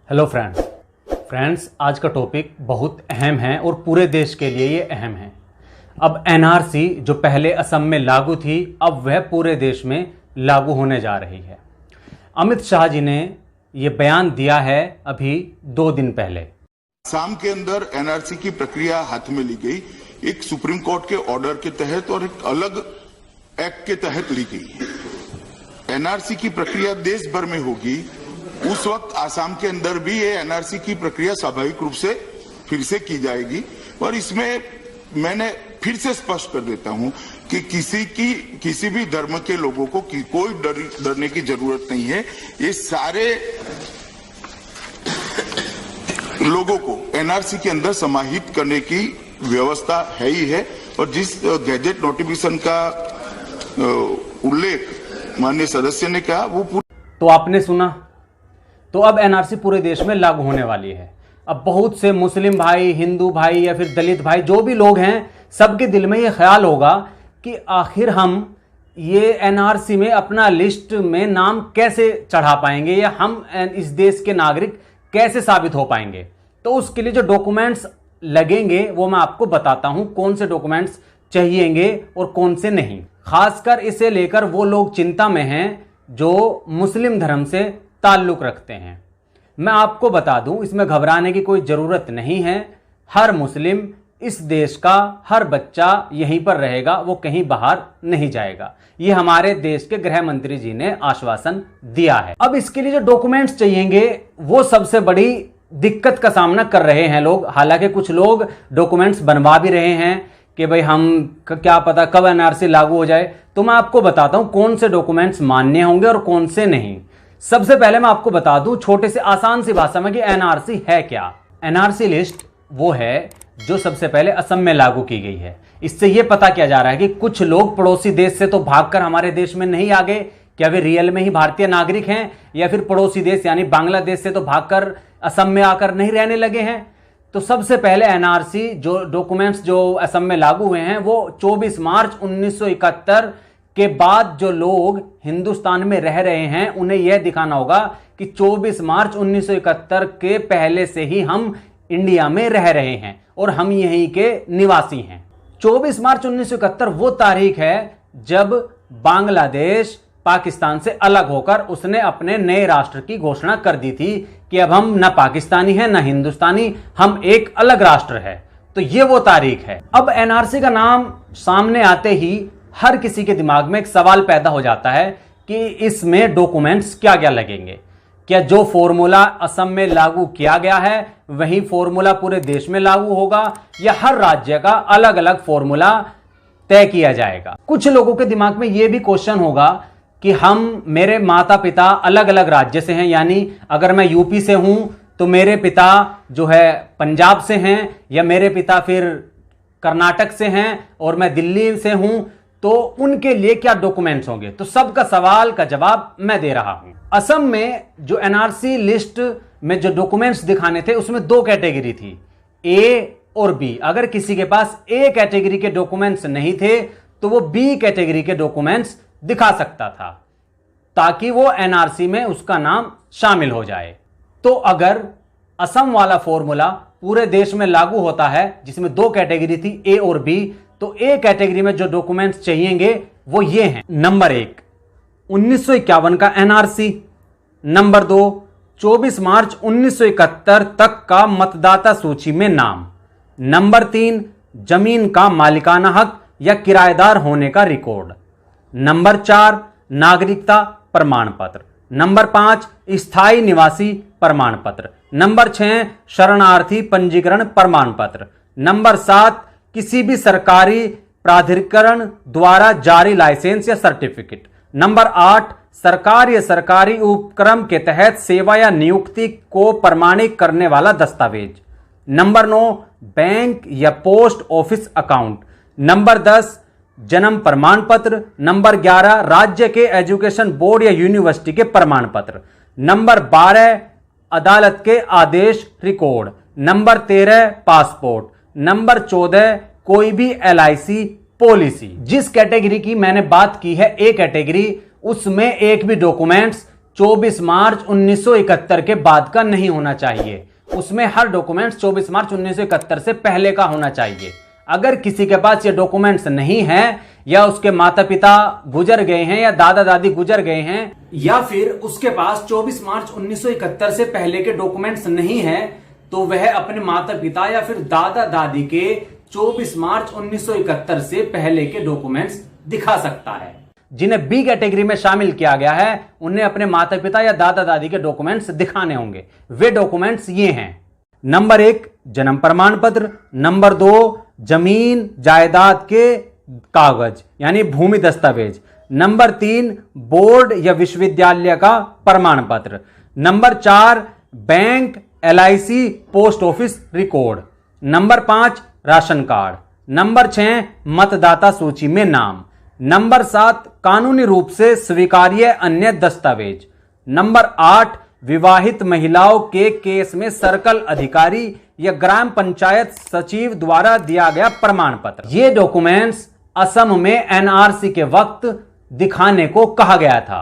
Hello friends, आज का topic बहुत अहम है और पूरे देश के लिए ये अहम है। अब एनआरसी जो पहले असम में लागू थी, अब वह पूरे देश में लागू होने जा रही है। अमित शाह जी ने ये बयान दिया है अभी 2 दिन पहले। असम के अंदर एनआरसी की प्रक्रिया हाथ में ली गई, एक सुप्रीम कोर्ट के ऑर्डर के तहत और एक अलग एक्ट के तहत ली गई। एनआरसी की प्रक्रिया देश भर में होगी। उस वक्त आसाम के अंदर भी ये एनआरसी की प्रक्रिया स्वाभाविक रूप से फिर से की जाएगी। और इसमें मैंने फिर से स्पष्ट कर देता हूं कि किसी भी धर्म के लोगों को कोई डरने की जरूरत नहीं है। ये सारे लोगों को एनआरसी के अंदर समाहित करने की व्यवस्था है ही है। और जिस गैजेट नोटिफिकेशन का उल्लेख माननीय सदस्य ने कहा वो तो आपने सुना। तो अब एनआरसी पूरे देश में लागू होने वाली है। अब बहुत से मुस्लिम भाई, हिंदू भाई या फिर दलित भाई, जो भी लोग हैं, सबके दिल में ये ख्याल होगा कि आखिर हम ये एनआरसी में अपना लिस्ट में नाम कैसे चढ़ा पाएंगे या हम इस देश के नागरिक कैसे साबित हो पाएंगे। तो उसके लिए जो डॉक्यूमेंट्स लगेंगे वो मैं आपको बताता हूं, कौन से डॉक्यूमेंट्स चाहिएंगे और कौन से नहीं। खासकर इसे लेकर वो लोग चिंता में हैं जो मुस्लिम धर्म से ताल्लुक रखते हैं। मैं आपको बता दूं, इसमें घबराने की कोई ज़रूरत नहीं है। हर मुस्लिम, इस देश का हर बच्चा यहीं पर रहेगा, वो कहीं बाहर नहीं जाएगा। ये हमारे देश के गृह मंत्री जी ने आश्वासन दिया है। अब इसके लिए जो डॉक्यूमेंट्स चाहिएंगे वो सबसे बड़ी दिक्कत का सामना कर रहे हैं लोग। हालांकि कुछ लोग डॉक्यूमेंट्स बनवा भी रहे हैं कि भाई हम क्या पता कब एनआरसी लागू हो जाए। तो मैं आपको बताता हूं कौन से डॉक्यूमेंट्स मान्य होंगे और कौन से नहीं। सबसे पहले मैं आपको बता दूं छोटे से आसान सी भाषा में कि एनआरसी है क्या। एनआरसी लिस्ट वो है जो सबसे पहले असम में लागू की गई है। इससे यह पता किया जा रहा है कि कुछ लोग पड़ोसी देश से तो भागकर हमारे देश में नहीं आ गए, क्या वे रियल में ही भारतीय नागरिक हैं, या फिर पड़ोसी देश यानी बांग्लादेश से तो भागकर असम में आकर नहीं रहने लगे हैं। तो सबसे पहले एनआरसी जो डॉक्यूमेंट्स जो असम में लागू हुए हैं वो 24 मार्च 1971 के बाद जो लोग हिंदुस्तान में रह रहे हैं उन्हें यह दिखाना होगा कि 24 मार्च 1971 के पहले से ही हम इंडिया में रह रहे हैं और हम यहीं के निवासी हैं। 24 मार्च 1971 वो तारीख है जब बांग्लादेश पाकिस्तान से अलग होकर उसने अपने नए राष्ट्र की घोषणा कर दी थी कि अब हम न पाकिस्तानी हैं न हिंदुस्तानी, हम एक अलग राष्ट्र है। तो ये वो तारीख है। अब एनआरसी का नाम सामने आते ही हर किसी के दिमाग में एक सवाल पैदा हो जाता है कि इसमें डॉक्यूमेंट्स क्या क्या लगेंगे। क्या जो फॉर्मूला असम में लागू किया गया है वही फॉर्मूला पूरे देश में लागू होगा या हर राज्य का अलग अलग फॉर्मूला तय किया जाएगा। कुछ लोगों के दिमाग में यह भी क्वेश्चन होगा कि मेरे माता पिता अलग अलग राज्य से हैं, यानी अगर मैं यूपी से हूं तो मेरे पिता जो है पंजाब से हैं, या मेरे पिता फिर कर्नाटक से हैं और मैं दिल्ली से हूं, तो उनके लिए क्या डॉक्यूमेंट्स होंगे। तो सबका सवाल का जवाब मैं दे रहा हूं। असम में जो एनआरसी लिस्ट में जो डॉक्यूमेंट्स दिखाने थे उसमें 2 कैटेगरी थी, ए और बी। अगर किसी के पास ए कैटेगरी के डॉक्यूमेंट्स नहीं थे तो वो बी कैटेगरी के डॉक्यूमेंट्स दिखा सकता था ताकि वो एनआरसी में उसका नाम शामिल हो जाए। तो अगर असम वाला फॉर्मूला पूरे देश में लागू होता है जिसमें 2 कैटेगरी थी, ए और बी, तो ए कैटेगरी में जो डॉक्यूमेंट्स चाहिएंगे वो ये हैं। नंबर 1 1951 का एनआरसी, नंबर 2 24 मार्च 1971 तक का मतदाता सूची में नाम, नंबर 3 जमीन का मालिकाना हक या किराएदार होने का रिकॉर्ड, नंबर 4 नागरिकता प्रमाण पत्र, नंबर 5 स्थायी निवासी प्रमाण पत्र, नंबर 6 शरणार्थी पंजीकरण प्रमाण पत्र, नंबर 7 किसी भी सरकारी प्राधिकरण द्वारा जारी लाइसेंस या सर्टिफिकेट, नंबर 8 सरकार या सरकारी उपक्रम के तहत सेवा या नियुक्ति को प्रमाणित करने वाला दस्तावेज, नंबर 9 बैंक या पोस्ट ऑफिस अकाउंट, नंबर 10 जन्म प्रमाण पत्र, नंबर 11 राज्य के एजुकेशन बोर्ड या यूनिवर्सिटी के प्रमाण पत्र, नंबर 12 अदालत के आदेश रिकॉर्ड, नंबर 13 पासपोर्ट, नंबर 14 कोई भी एलआईसी पॉलिसी। जिस कैटेगरी की मैंने बात की है ए कैटेगरी, उसमें एक भी डॉक्यूमेंट्स 24 मार्च 1971 के बाद का नहीं होना चाहिए। उसमें हर डॉक्यूमेंट्स 24 मार्च 1971 से पहले का होना चाहिए। अगर किसी के पास ये डॉक्यूमेंट्स नहीं है, या उसके माता पिता गुजर गए हैं, या दादा दादी गुजर गए हैं, या फिर उसके पास 24 मार्च 1971 से पहले के डॉक्यूमेंट्स नहीं है, तो वह अपने माता पिता या फिर दादा दादी के 24 मार्च 1971 से पहले के डॉक्यूमेंट्स दिखा सकता है। जिन्हें बी कैटेगरी में शामिल किया गया है, उन्हें अपने माता पिता या दादा दादी के डॉक्यूमेंट्स दिखाने होंगे। वे डॉक्यूमेंट्स ये हैं: नंबर 1 जन्म प्रमाण पत्र, नंबर 2 जमीन जायदाद के कागज यानी भूमि दस्तावेज, नंबर 3 बोर्ड या विश्वविद्यालय का प्रमाण पत्र, number 4 bank LIC post office record, number 5 ration card, number 6 मतदाता सूची में नाम, नंबर 7 कानूनी रूप से स्वीकार्य अन्य दस्तावेज, नंबर 8 विवाहित महिलाओं के केस में सर्कल अधिकारी या ग्राम पंचायत सचिव द्वारा दिया गया प्रमाण पत्र। ये डॉक्यूमेंट्स असम में NRC के वक्त दिखाने को कहा गया था।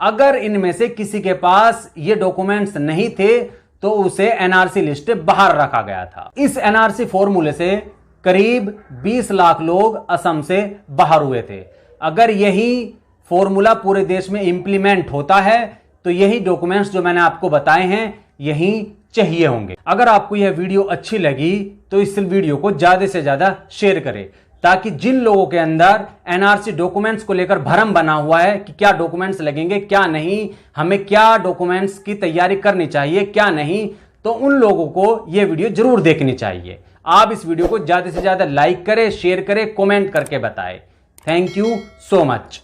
अगर इनमें से किसी के पास ये डॉक्यूमेंट्स नहीं थे तो उसे NRC लिस्ट बाहर रखा गया था। इस NRC फॉर्मूले से करीब 20 लाख लोग असम से बाहर हुए थे। अगर यही फॉर्मूला पूरे देश में इंप्लीमेंट होता है तो यही डॉक्यूमेंट्स जो मैंने आपको बताए हैं यही चाहिए होंगे। अगर आपको यह वीडियो अच्छी लगी तो इस वीडियो को ज्यादा से ज्यादा शेयर करें, ताकि जिन लोगों के अंदर NRC डॉक्यूमेंट्स को लेकर भ्रम बना हुआ है कि क्या डॉक्यूमेंट्स लगेंगे क्या नहीं, हमें क्या डॉक्यूमेंट्स की तैयारी करनी चाहिए क्या नहीं, तो उन लोगों को यह वीडियो जरूर देखनी चाहिए। आप इस वीडियो को ज्यादा से ज्यादा लाइक करें, शेयर करें, कमेंट करके बताएं। Thank you so much.